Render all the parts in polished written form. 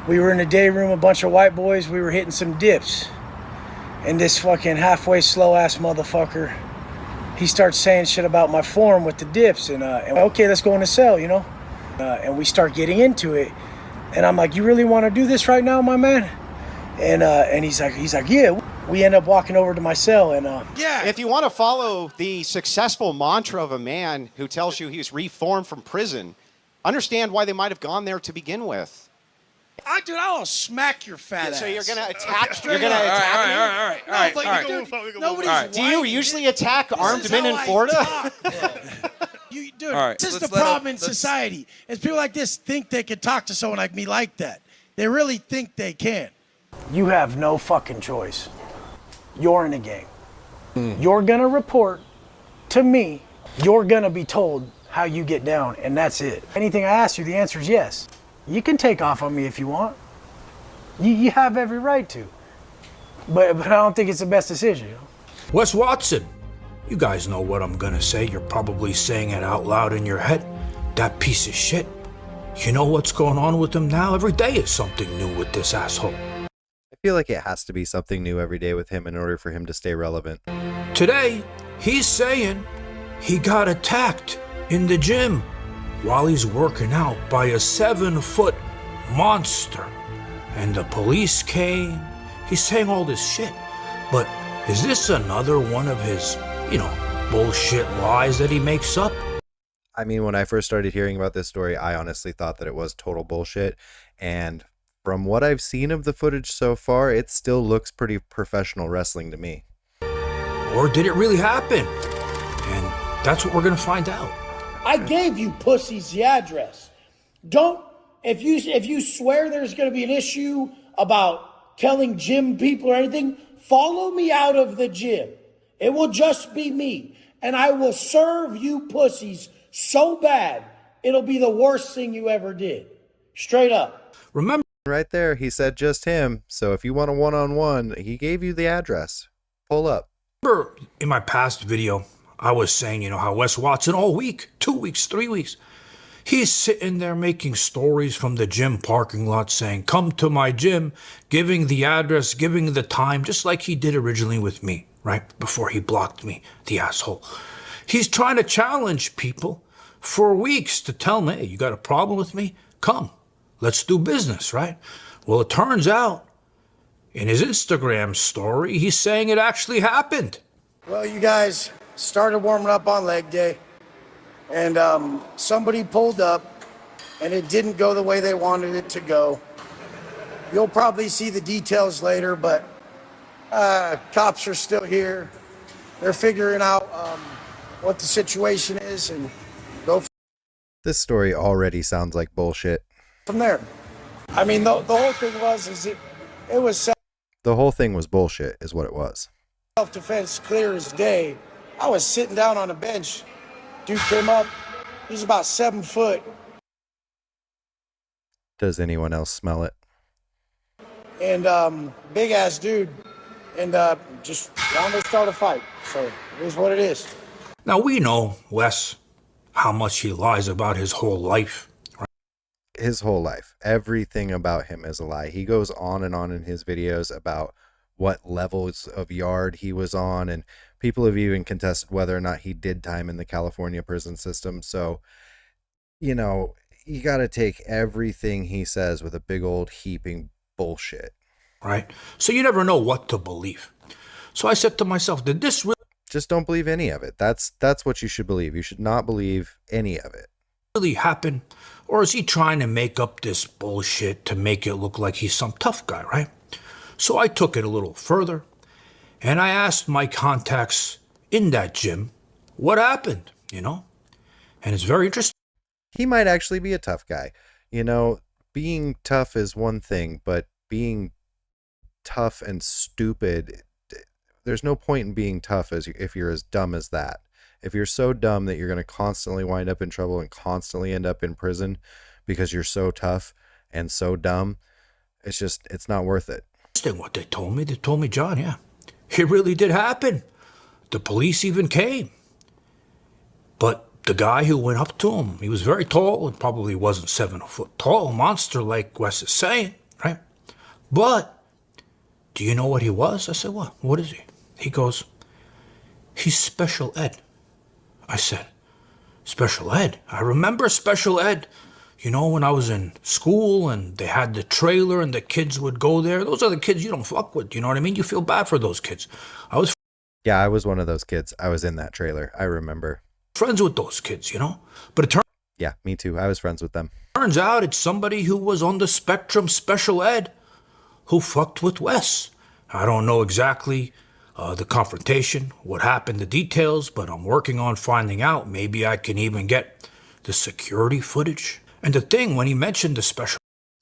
We were in the day room, a bunch of white boys. We were hitting some dips. And this fucking halfway slow-ass motherfucker, he starts saying shit about my form with the dips. And okay, let's go in the cell, you know? And we start getting into it. And I'm like, you really want to do this right now, my man? And he's like, yeah. We end up walking over to my cell and yeah. If you want to follow the successful mantra of a man who tells you he's reformed from prison, understand why they might have gone there to begin with. Dude, I'll smack your fat ass. So you're gonna attack? You're gonna attack me? All right. Nobody's Do you usually attack armed men in Florida? Dude, this is the problem in society. Is people like this think they can talk to someone like me like that. They really think they can. You have no fucking choice. You're in a gang. You're gonna report to me. You're gonna be told how you get down, and that's it. Anything I ask you, the answer is yes. You can take off on me if you want. You have every right to. But I don't think it's the best decision. You know? Wes Watson, you guys know what I'm gonna say. You're probably saying it out loud in your head. That piece of shit. You know what's going on with him now? Every day is something new with this asshole. I feel like it has to be something new every day with him in order for him to stay relevant. Today, he's saying he got attacked in the gym while he's working out by a 7-foot monster. And the police came. He's saying all this shit. But is this another one of his, bullshit lies that he makes up? I mean, when I first started hearing about this story, I honestly thought that it was total bullshit. And from what I've seen of the footage so far, it still looks pretty professional wrestling to me. Or did it really happen? And that's what we're going to find out. I gave you pussies the address. If you swear there's going to be an issue about telling gym people or anything, follow me out of the gym. It will just be me. And I will serve you pussies so bad, it'll be the worst thing you ever did. Straight up. Remember, right there, he said just him. So if you want a one-on-one, he gave you the address. Pull up. Remember in my past video, I was saying, how Wes Watson all week, 2 weeks, 3 weeks, he's sitting there making stories from the gym parking lot saying, come to my gym, giving the address, giving the time, just like he did originally with me, right? Before he blocked me, the asshole. He's trying to challenge people for weeks to tell me, hey, you got a problem with me? Come. Let's do business, right? Well, it turns out, in his Instagram story, he's saying it actually happened. Well, you guys started warming up on leg day, and somebody pulled up, and it didn't go the way they wanted it to go. You'll probably see the details later, but cops are still here. They're figuring out what the situation is, and go This story already sounds like bullshit. from there. I mean, the whole thing was The whole thing was bullshit, is what it was. self-defense, clear as day. I was sitting down on a bench. Dude came up. He was about 7 foot. Does anyone else smell it? And big ass dude. And just wanted to start a fight. So it is what it is. Now, we know, Wes, how much he lies about his whole life. His whole life. Everything about him is a lie. He goes on and on in his videos about what levels of yard he was on, and people have even contested whether or not he did time in the California prison system. So, you got to take everything he says with a big old heaping bullshit. Right? So you never know what to believe. So I said to myself, did this really... Just don't believe any of it. That's what you should believe. You should not believe any of it. Really happen? Or is he trying to make up this bullshit to make it look like he's some tough guy, right? So I took it a little further, and I asked my contacts in that gym what happened, And it's very interesting. He might actually be a tough guy. Being tough is one thing, but being tough and stupid, there's no point in being tough if you're as dumb as that. If you're so dumb that you're going to constantly wind up in trouble and constantly end up in prison because you're so tough and so dumb, it's not worth it. What they told me, John, yeah, it really did happen. The police even came. But the guy who went up to him, he was very tall and probably wasn't 7 foot tall, monster like Wes is saying, right? But do you know what he was? I said, what? What is he? He goes, he's special ed. I said, special ed? I remember special ed. You know, when I was in school and they had the trailer and the kids would go there. Those are the kids you don't fuck with. You know what I mean? You feel bad for those kids. I was Yeah, I was one of those kids. I was in that trailer. I remember. friends with those kids, you know? But it Yeah, me too. I was friends with them. turns out it's somebody who was on the spectrum special ed who fucked with Wes. I don't know exactly the confrontation, what happened, the details, but I'm working on finding out. Maybe I can even get the security footage. And the thing, when he mentioned the special...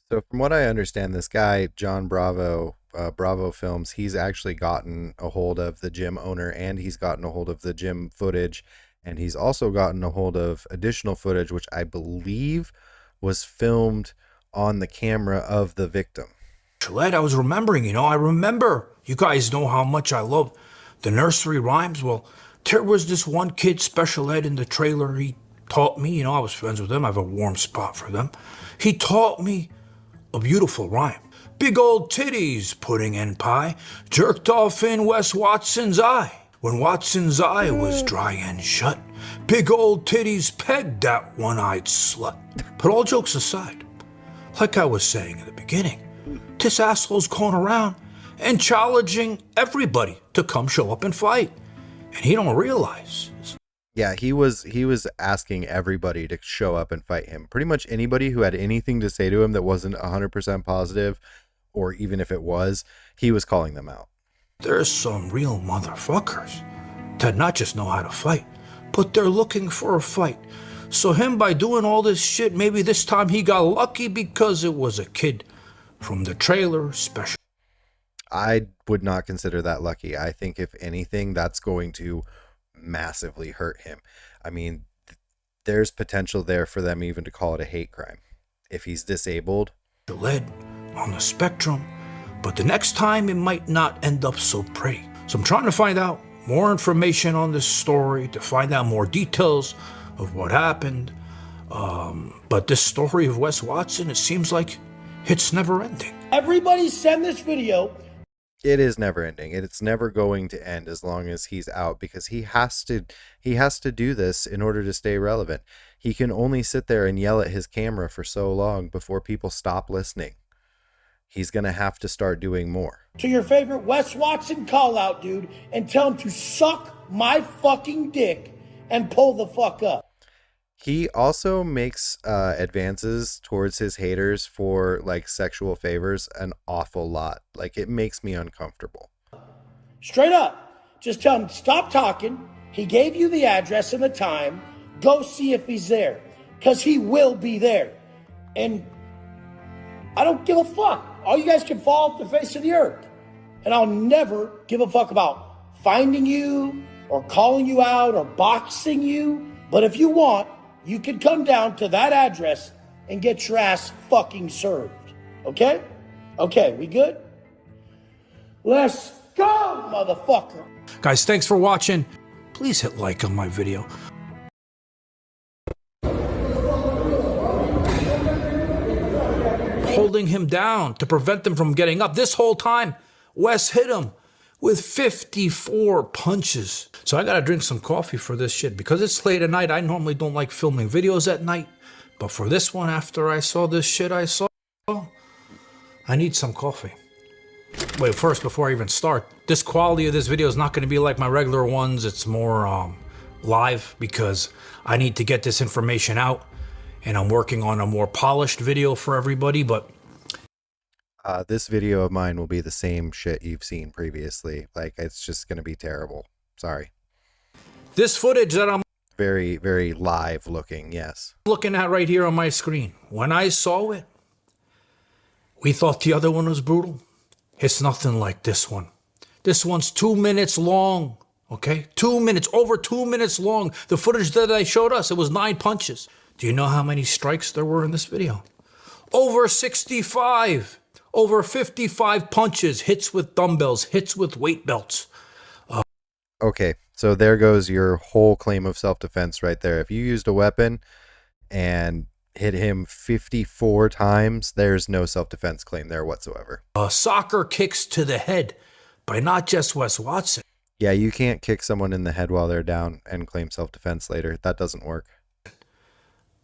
So from what I understand, this guy, Jon Bravo, Bravo Films, he's actually gotten a hold of the gym owner, and he's gotten a hold of the gym footage, and he's also gotten a hold of additional footage, which I believe was filmed on the camera of the victim. I was remembering, you know, I remember, you guys know how much I love the nursery rhymes. Well, there was this one kid, special ed, in the trailer. He taught me, you know, I was friends with them. I have a warm spot for them. He taught me a beautiful rhyme. Big old titties, pudding and pie, jerked off in Wes Watson's eye. When Watson's eye was dry and shut, big old titties pegged that one-eyed slut. But all jokes aside, like I was saying in the beginning, this asshole's going around and challenging everybody to come show up and fight. And he don't realize. Yeah, he was asking everybody to show up and fight him. Pretty much anybody who had anything to say to him that wasn't 100% positive, or even if it was, he was calling them out. There's some real motherfuckers that not just know how to fight, but they're looking for a fight. So him, by doing all this shit, maybe this time he got lucky because it was a kid from the trailer special. I would not consider that lucky. I think if anything, that's going to massively hurt him. I mean, there's potential there for them even to call it a hate crime if he's disabled. Led on the spectrum, but the next time it might not end up so pretty. So I'm trying to find out more information on this story, to find out more details of what happened. But this story of Wes Watson, it seems like it's never ending. Everybody send this video. It is never ending. It's never going to end as long as he's out, because he has to do this in order to stay relevant. He can only sit there and yell at his camera for so long before people stop listening. He's going to have to start doing more. To your favorite Wes Watson call out, dude, and tell him to suck my fucking dick and pull the fuck up. He also makes advances towards his haters for like sexual favors an awful lot. Like, it makes me uncomfortable. Straight up, just tell him, stop talking. He gave you the address and the time. Go see if he's there, because he will be there. And I don't give a fuck. All you guys can fall off the face of the earth. And I'll never give a fuck about finding you or calling you out or boxing you. But if you want, you can come down to that address and get your ass fucking served. Okay? Okay, we good? Let's go, motherfucker. Guys, thanks for watching. Please hit like on my video. Holding him down to prevent him from getting up. This whole time, Wes hit him with 54 punches. So I gotta drink some coffee for this shit. Because it's late at night, I normally don't like filming videos at night. But for this one, after I saw this shit I saw, I need some coffee. Wait, first, before I even start, this quality of this video is not gonna be like my regular ones. It's more live, because I need to get this information out. And I'm working on a more polished video for everybody, but... This video of mine will be the same shit you've seen previously. Like, it's just going to be terrible. Sorry. This footage that I'm Very, very live looking, yes. looking at right here on my screen, when I saw it, we thought the other one was brutal. It's nothing like this one. This one's 2 minutes long, okay? 2 minutes, over 2 minutes long. The footage that they showed us, it was 9 punches. Do you know how many strikes there were in this video? Over 65. Over 55 punches, hits with dumbbells, hits with weight belts. Okay, so there goes your whole claim of self-defense right there. If you used a weapon and hit him 54 times, there's no self-defense claim there whatsoever. Soccer kicks to the head by not just Wes Watson. Yeah, you can't kick someone in the head while they're down and claim self-defense later. That doesn't work.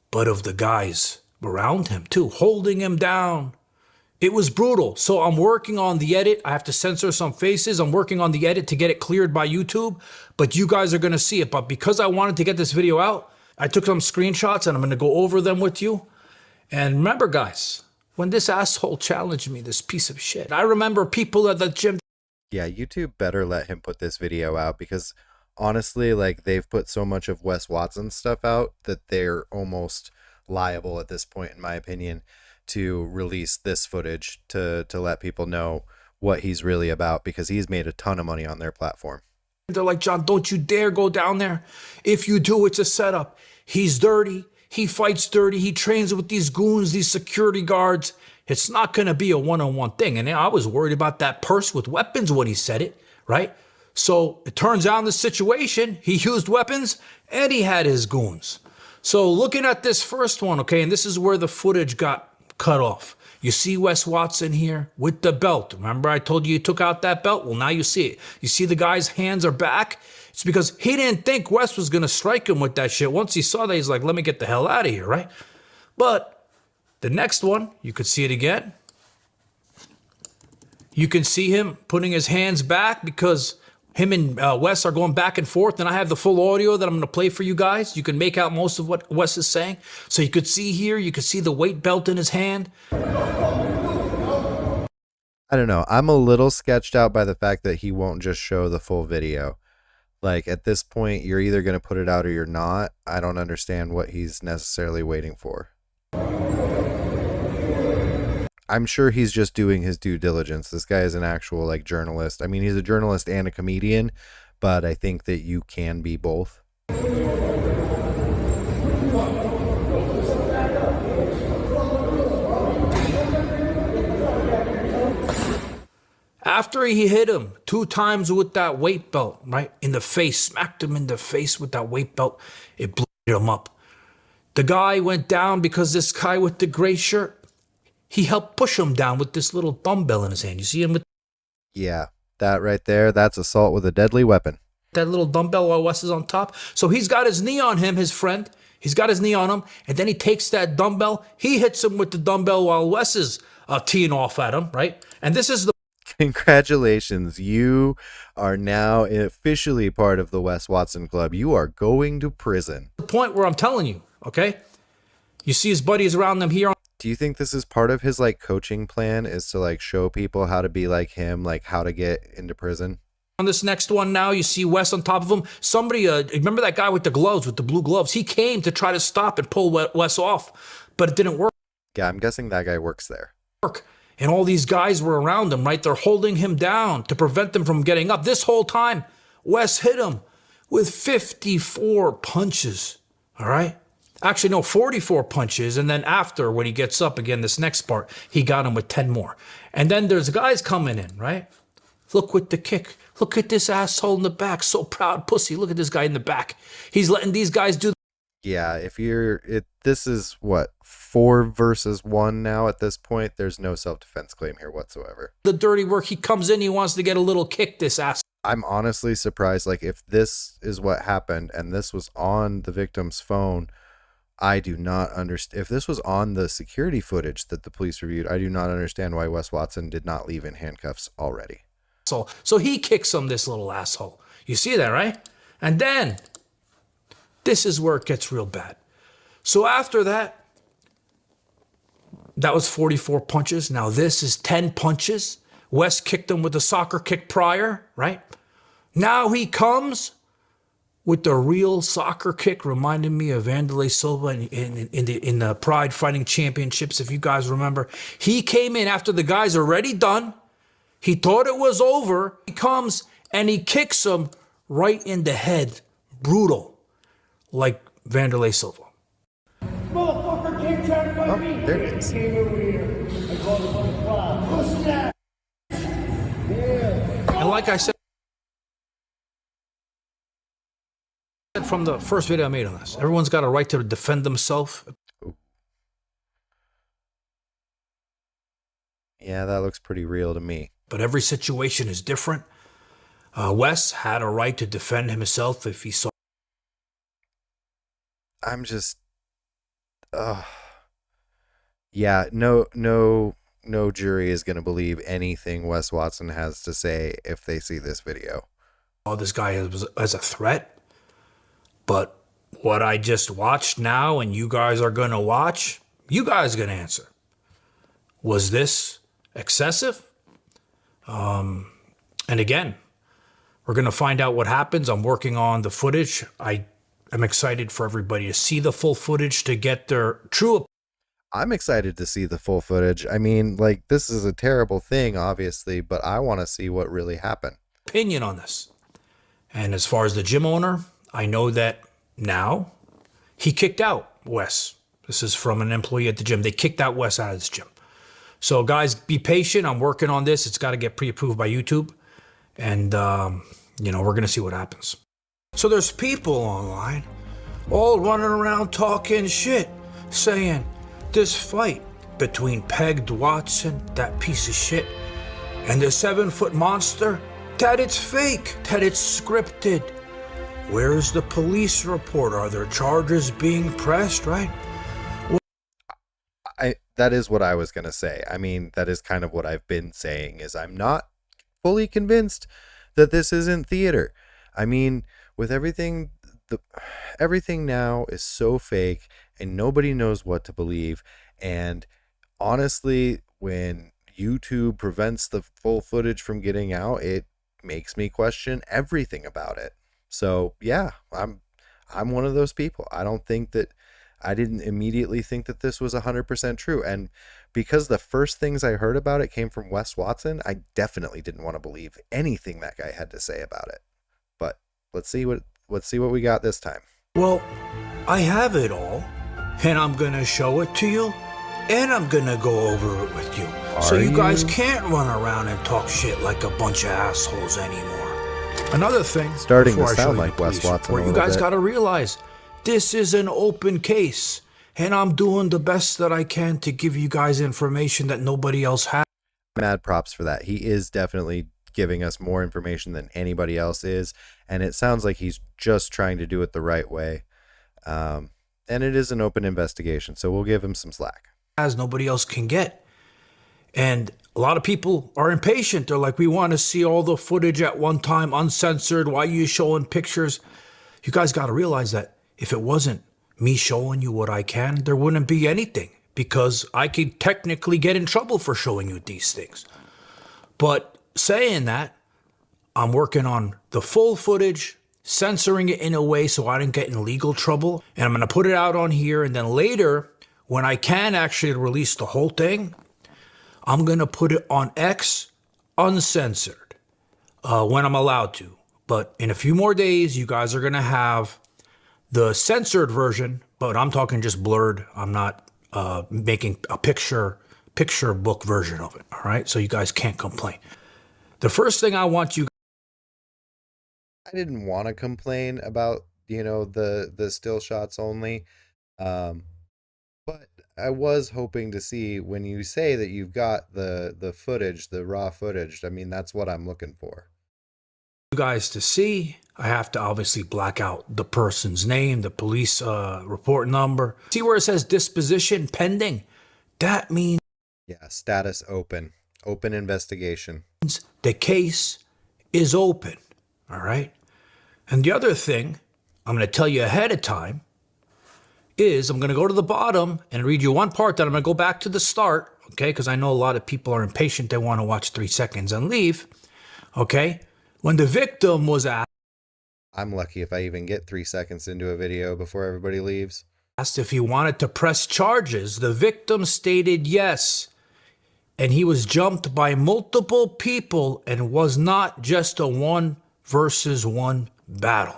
But of the guys around him too, holding him down. It was brutal. So I'm working on the edit. I have to censor some faces. I'm working on the edit to get it cleared by YouTube. But you guys are going to see it. But because I wanted to get this video out, I took some screenshots and I'm going to go over them with you. And remember, guys, when this asshole challenged me, this piece of shit, I remember people at the gym. Yeah, YouTube better let him put this video out, because honestly, like, they've put so much of Wes Watson's stuff out that they're almost liable at this point, in my opinion, to release this footage to let people know what he's really about, because he's made a ton of money on their platform. They're like, John, don't you dare go down there. If you do, it's a setup. He's dirty. He fights dirty. He trains with these goons, these security guards. It's not going to be a one-on-one thing. And I was worried about that purse with weapons when he said it, right? So it turns out in this situation, he used weapons and he had his goons. So looking at this first one, okay, and this is where the footage got cut off. You see Wes Watson here with the belt. Remember I told you he took out that belt? Well, now you see it. You see the guy's hands are back. It's because he didn't think Wes was going to strike him with that shit. Once he saw that, he's like, let me get the hell out of here, right? But the next one, you could see it again. You can see him putting his hands back because him and Wes are going back and forth. And I have the full audio that I'm going to play for you guys. You can make out most of what Wes is saying. So you could see here, you could see the weight belt in his hand. I don't know. I'm a little sketched out by the fact that he won't just show the full video. Like, at this point, you're either going to put it out or you're not. I don't understand what he's necessarily waiting for. I'm sure he's just doing his due diligence. This guy is an actual, like, journalist. I mean, he's a journalist and a comedian, but I think that you can be both. After he hit him 2 times with that weight belt, right, in the face, smacked him in the face with that weight belt, it blew him up. The guy went down because this guy with the gray shirt, he helped push him down with this little dumbbell in his hand. You see him with... Yeah, that right there, that's assault with a deadly weapon. That little dumbbell while Wes is on top. So he's got his knee on him, his friend. He's got his knee on him, and then he takes that dumbbell. He hits him with the dumbbell while Wes is teeing off at him, right? And this is the... Congratulations, you are now officially part of the Wes Watson Club. You are going to prison. The point where I'm telling you, okay? You see his buddies around them here. Do you think this is part of his, like, coaching plan, is to, like, show people how to be like him, like how to get into prison? On this next one now, you see Wes on top of him. Somebody, remember that guy with the gloves, with the blue gloves? He came to try to stop and pull Wes off, but it didn't work. Yeah, I'm guessing that guy works there. And all these guys were around him, right? They're holding him down to prevent him from getting up. This whole time, Wes hit him with 54 punches, all right? Actually, no, 44 punches. And then after, when he gets up again, this next part, he got him with 10 more. And then there's guys coming in, right? Look with the kick. Look at this asshole in the back. So proud pussy. Look at this guy in the back. He's letting these guys do. Yeah, this is what, 4 versus 1 now at this point. There's no self-defense claim here whatsoever. The dirty work. He comes in, he wants to get a little kick, this ass. I'm honestly surprised. Like, if this is what happened and this was on the victim's phone, I do not understand. If this was on the security footage that the police reviewed, I do not understand why Wes Watson did not leave in handcuffs already. So he kicks him, this little asshole. You see that, right? And then this is where it gets real bad. So after that, that was 44 punches. Now this is 10 punches. Wes kicked him with a soccer kick prior, right? Now he comes with the real soccer kick, reminding me of Wanderlei Silva in the Pride Fighting Championships, if you guys remember. He came in after the guy's already done. He thought it was over. He comes and he kicks him right in the head. Brutal. Like Wanderlei Silva. Motherfucker came trying to fight me. There it is. Came over here. I called him on the cloud. Push that. Yeah. And like I said from the first video I made on this, everyone's got a right to defend themselves. Yeah, that looks pretty real to me. But every situation is different. Wes had a right to defend himself if he saw. I'm just, uh, yeah, no jury is going to believe anything Wes Watson has to say if they see this video. This guy as a threat. But what I just watched now and you guys are going to watch, you guys are going to answer. Was this excessive? And again, we're going to find out what happens. I'm working on the footage. I am excited for everybody to see the full footage to get their true. I'm excited to see the full footage. I mean, like, this is a terrible thing, obviously, but I want to see what really happened. Opinion on this. And as far as the gym owner, I know that now he kicked out Wes. This is from an employee at the gym. They kicked out Wes out of this gym. So guys, be patient. I'm working on this. It's got to get pre-approved by YouTube. And, we're going to see what happens. So there's people online all running around talking shit, saying this fight between Pegged Watson, that piece of shit, and the 7-foot monster, that it's fake, that it's scripted. Where's the police report? Are there charges being pressed, right? That is what I was going to say. I mean, that is kind of what I've been saying, is I'm not fully convinced that this isn't theater. I mean, with everything now is so fake and nobody knows what to believe. And honestly, when YouTube prevents the full footage from getting out, it makes me question everything about it. So yeah, I'm one of those people. I didn't immediately think that this was 100% true. And because the first things I heard about it came from Wes Watson, I definitely didn't want to believe anything that guy had to say about it. But let's see what we got this time. Well, I have it all, and I'm going to show it to you, and I'm going to go over it with you. So you guys can't run around and talk shit like a bunch of assholes anymore. Another thing, starting to before I show sound you like the Wes police Watson report, a you little guys bit. got to realize this is an open case, and I'm doing the best that I can to give you guys information that nobody else has. Mad props for that. He is definitely giving us more information than anybody else is, and it sounds like he's just trying to do it the right way. And it is an open investigation, so we'll give him some slack. As nobody else can get. And a lot of people are impatient. They're like, we want to see all the footage at one time, uncensored. Why are you showing pictures? You guys got to realize that if it wasn't me showing you what I can, there wouldn't be anything, because I could technically get in trouble for showing you these things. But saying that, I'm working on the full footage, censoring it in a way so I don't get in legal trouble. And I'm going to put it out on here. And then later, when I can actually release the whole thing, I'm going to put it on X uncensored when I'm allowed to. But in a few more days, you guys are going to have the censored version, but I'm talking just blurred. I'm not making a picture book version of it. All right. So you guys can't complain. The first thing I want you. I didn't want to complain about, the still shots only. But I was hoping to see, when you say that you've got the footage, the raw footage, I mean, that's what I'm looking for. You guys to see, I have to obviously black out the person's name, the police report number. See where it says disposition pending? That means Yeah, status open investigation. the case is open. All right. And the other thing I'm going to tell you ahead of time is I'm going to go to the bottom and read you one part that I'm going to go back to the start. Okay. Because I know a lot of people are impatient. They want to watch 3 seconds and leave. Okay. When the victim was asked, I'm lucky if I even get 3 seconds into a video before everybody leaves. if he wanted to press charges, the victim stated yes. And he was jumped by multiple people and was not just a 1 versus 1 battle.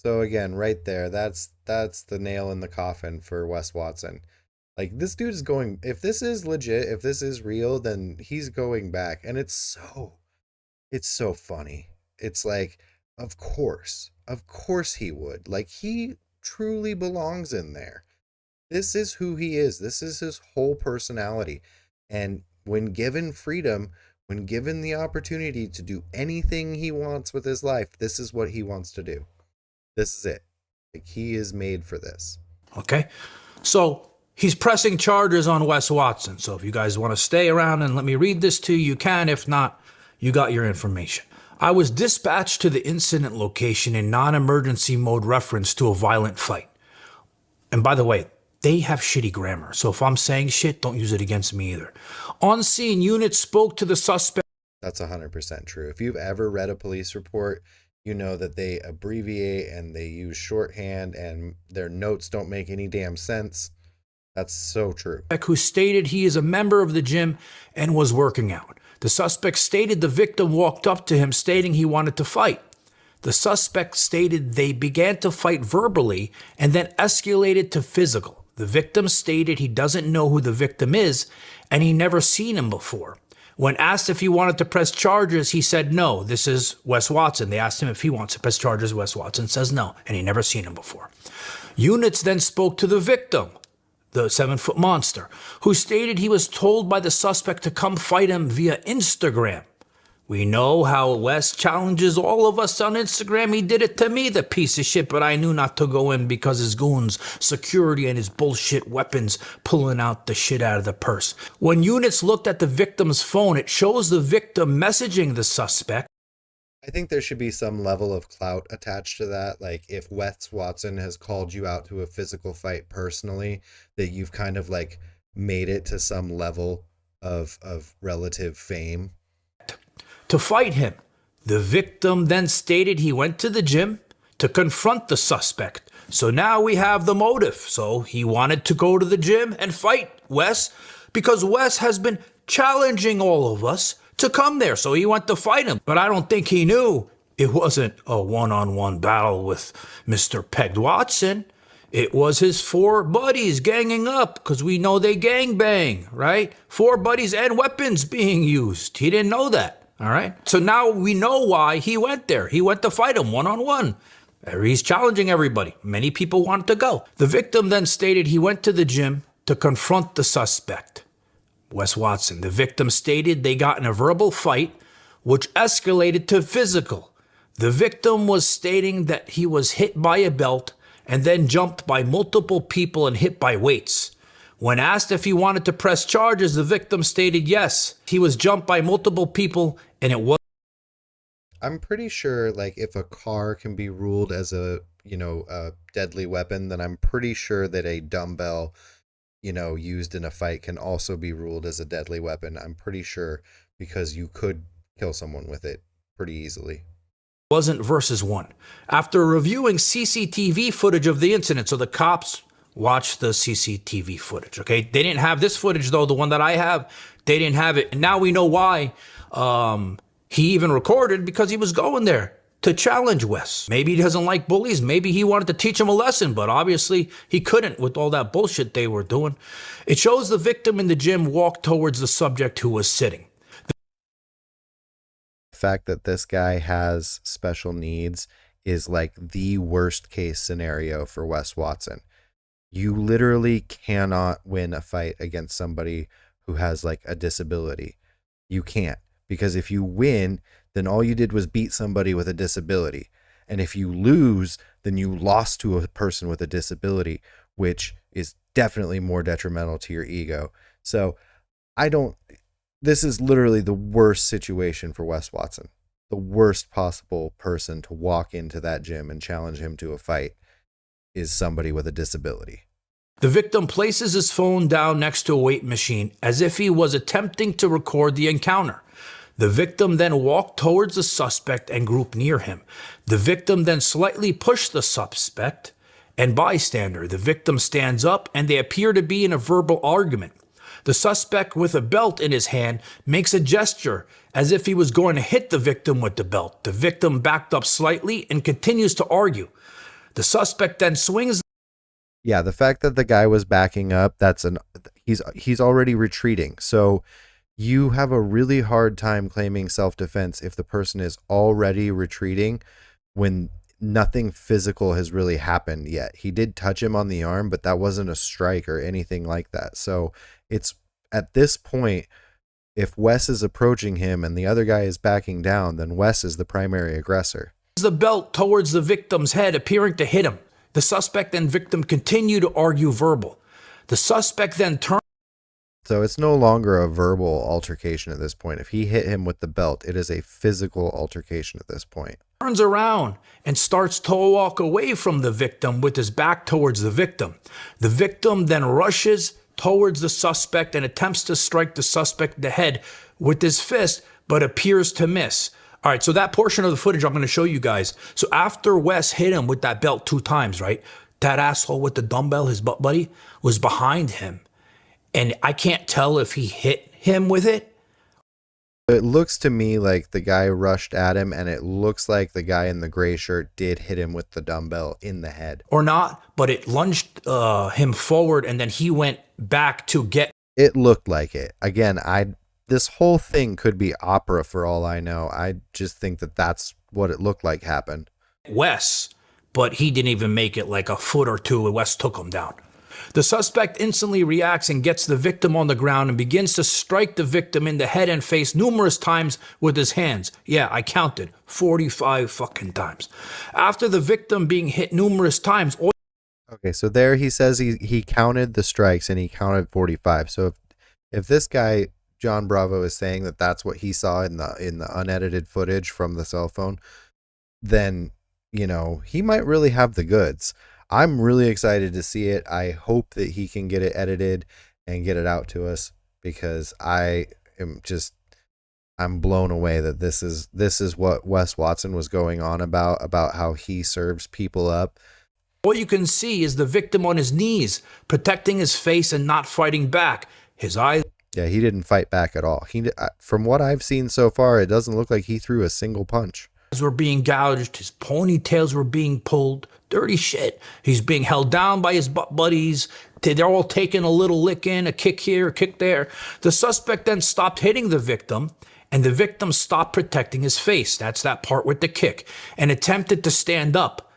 So again, right there, that's the nail in the coffin for Wes Watson. Like, this dude is going, if this is legit, if this is real, then he's going back. And it's so funny. It's like, of course he would. Like, he truly belongs in there. This is who he is. This is his whole personality. And when given freedom, when given the opportunity to do anything he wants with his life, this is what he wants to do. This is it. Like, he is made for this. Okay? So he's pressing charges on Wes Watson. So if you guys want to stay around and let me read this to you, you can. If not, you got your information. I was dispatched to the incident location in non-emergency mode, reference to a violent fight. And by the way, they have shitty grammar. So if I'm saying shit, don't use it against me either. On scene, units spoke to the suspect. That's 100% true. If you've ever read a police report, you know that they abbreviate and they use shorthand and their notes don't make any damn sense. That's so true. Who stated he is a member of the gym and was working out. The suspect stated the victim walked up to him stating he wanted to fight. The suspect stated they began to fight verbally and then escalated to physical. The victim stated he doesn't know who the victim is and he never seen him before. When asked if he wanted to press charges, he said no. This is Wes Watson. They asked him if he wants to press charges. Wes Watson says no, and he never seen him before. Units then spoke to the victim, the 7-foot monster, who stated he was told by the suspect to come fight him via Instagram. We know how Wes challenges all of us on Instagram. He did it to me, the piece of shit, but I knew not to go in because his goons, security, and his bullshit weapons pulling out the shit out of the purse. When units looked at the victim's phone, it shows the victim messaging the suspect. I think there should be some level of clout attached to that. Like, if Wes Watson has called you out to a physical fight personally, that you've kind of like made it to some level of relative fame. To fight him. The victim then stated he went to the gym to confront the suspect. So now we have the motive. So he wanted to go to the gym and fight Wes because Wes has been challenging all of us to come there. So he went to fight him. But I don't think he knew it wasn't a one-on-one battle with Mr. Pegged Watson. It was his 4 buddies ganging up because we know they gang bang, right? 4 buddies and weapons being used. He didn't know that. All right. So now we know why he went there. He went to fight him one-on-one. He's challenging everybody. Many people wanted to go. The victim then stated he went to the gym to confront the suspect, Wes Watson. The victim stated they got in a verbal fight, which escalated to physical. The victim was stating that he was hit by a belt and then jumped by multiple people and hit by weights. When asked if he wanted to press charges, the victim stated yes. He was jumped by multiple people and it was. I'm pretty sure, like, if a car can be ruled as a deadly weapon, then I'm pretty sure that a dumbbell, used in a fight can also be ruled as a deadly weapon. I'm pretty sure, because you could kill someone with it pretty easily. Wasn't versus 1. After reviewing CCTV footage of the incident, so the cops watch the CCTV footage, okay? They didn't have this footage, though. The one that I have, they didn't have it. And now we know why he even recorded, because he was going there to challenge Wes. Maybe he doesn't like bullies. Maybe he wanted to teach him a lesson, but obviously he couldn't with all that bullshit they were doing. It shows the victim in the gym walk towards the subject who was sitting. The fact that this guy has special needs is like the worst case scenario for Wes Watson. You literally cannot win a fight against somebody who has like a disability. You can't, because if you win, then all you did was beat somebody with a disability. And if you lose, then you lost to a person with a disability, which is definitely more detrimental to your ego. So this is literally the worst situation for Wes Watson. The worst possible person to walk into that gym and challenge him to a fight is somebody with a disability. The victim places his phone down next to a weight machine as if he was attempting to record the encounter. The victim then walked towards the suspect and group near him. The victim then slightly pushed the suspect and bystander. The victim stands up and they appear to be in a verbal argument. The suspect, with a belt in his hand, makes a gesture as if he was going to hit the victim with the belt. The victim backed up slightly and continues to argue. The suspect then swings. Yeah, the fact that the guy was backing up, he's already retreating. So you have a really hard time claiming self-defense if the person is already retreating when nothing physical has really happened yet. He did touch him on the arm, but that wasn't a strike or anything like that. So it's at this point, if Wes is approaching him and the other guy is backing down, then Wes is the primary aggressor. The belt towards the victim's head, appearing to hit him. The suspect and victim continue to argue verbal. The suspect then turns. So it's no longer a verbal altercation at this point. If he hit him with the belt, it is a physical altercation at this point. Turns around and starts to walk away from the victim with his back towards the victim. The victim then rushes towards the suspect and attempts to strike the suspect in the head with his fist, but appears to miss. All right, so that portion of the footage I'm going to show you guys. So after Wes hit him with that belt 2 times, right? That asshole with the dumbbell, his butt buddy, was behind him. And I can't tell if he hit him with it. It looks to me like the guy rushed at him, and it looks like the guy in the gray shirt did hit him with the dumbbell in the head. Or not, but it lunged him forward, and then he went back to get. It looked like it. Again, this whole thing could be opera for all I know. I just think that that's what it looked like happened. Wes, but he didn't even make it like a foot or two, and Wes took him down. The suspect instantly reacts and gets the victim on the ground and begins to strike the victim in the head and face numerous times with his hands. Yeah, I counted 45 fucking times. After the victim being hit numerous times. Okay, so there he says he counted the strikes and he counted 45. So if this guy Jon Bravo is saying that that's what he saw in the unedited footage from the cell phone, then he might really have the goods. I'm really excited to see it. I hope that he can get it edited and get it out to us, because I'm blown away that this is what Wes Watson was going on about how he serves people up. What you can see is the victim on his knees, protecting his face and not fighting back. His eyes. Yeah, he didn't fight back at all. From what I've seen so far, it doesn't look like he threw a single punch. Were being gouged, his ponytails were being pulled, dirty shit. He's being held down by his butt buddies. They're all taking a little lick in, a kick here, a kick there. The suspect then stopped hitting the victim, and the victim stopped protecting his face. That's that part with the kick, and attempted to stand up.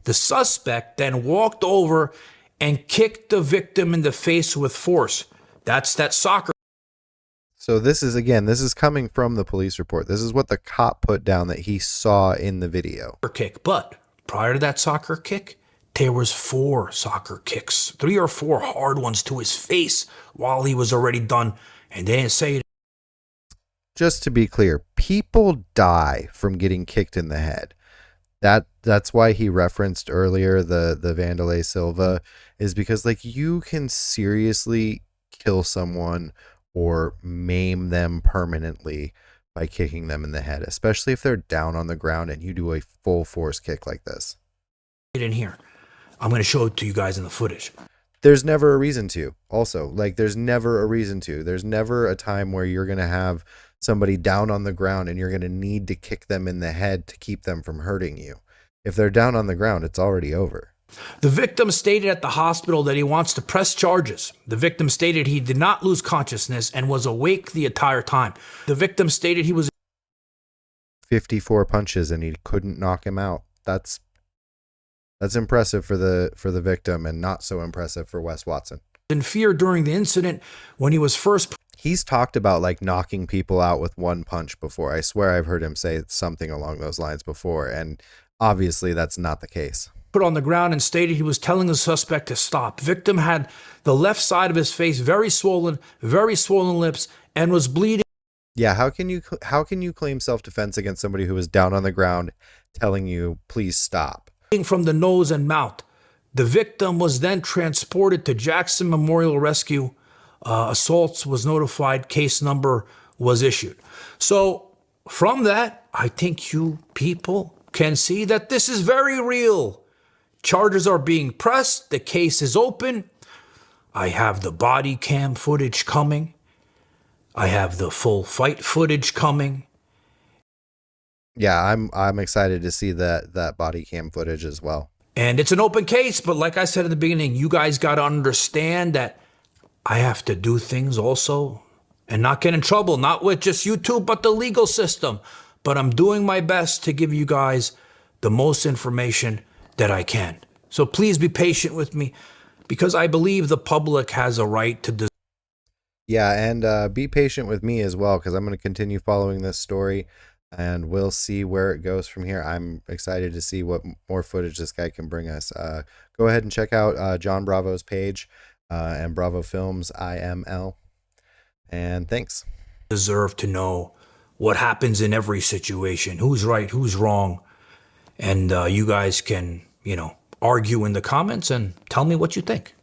The suspect then walked over and kicked the victim in the face with force. That's that soccer. So this is coming from the police report. This is what the cop put down that he saw in the video. Kick. But prior to that soccer kick, there was 4 soccer kicks, 3 or 4 hard ones to his face while he was already done. And they didn't say it. Just to be clear, people die from getting kicked in the head. That's why he referenced earlier the Vanderlei Silva, is because you can seriously kill someone or maim them permanently by kicking them in the head, especially if they're down on the ground and you do a full force kick like this. In here, I'm going to show it to you guys in the footage. There's never a reason to. Also, there's never a reason to. There's never a time where you're going to have somebody down on the ground and you're going to need to kick them in the head to keep them from hurting you. If they're down on the ground, it's already over. The victim stated at the hospital that he wants to press charges. The victim stated he did not lose consciousness and was awake the entire time. The victim stated he was 54 punches and he couldn't knock him out. That's impressive for the victim and not so impressive for Wes Watson. In fear during the incident when he was first. He's talked about knocking people out with 1 punch before. I swear I've heard him say something along those lines before, and obviously that's not the case. Put on the ground and stated he was telling the suspect to stop. Victim had the left side of his face very swollen lips, and was bleeding. Yeah, how can you claim self-defense against somebody who was down on the ground telling you please stop? From the nose and mouth. The victim was then transported to Jackson Memorial Rescue. Assaults was notified. Case number was issued. So from that, I think you people can see that this is very real. Charges are being pressed. The case is open. I have the body cam footage coming. I have the full fight footage coming. Yeah, I'm excited to see that body cam footage as well. And it's an open case, but like I said at the beginning, you guys got to understand that I have to do things also and not get in trouble, not with just YouTube, but the legal system. But I'm doing my best to give you guys the most information that I can. So please be patient with me, because I believe the public has a right to Yeah, and be patient with me as well, because I'm going to continue following this story, and we'll see where it goes from here. I'm excited to see what more footage this guy can bring us. Go ahead and check out Jon Bravo's page and Bravo Films IML. And thanks. deserve to know what happens in every situation, who's right, who's wrong. And you guys can, argue in the comments and tell me what you think.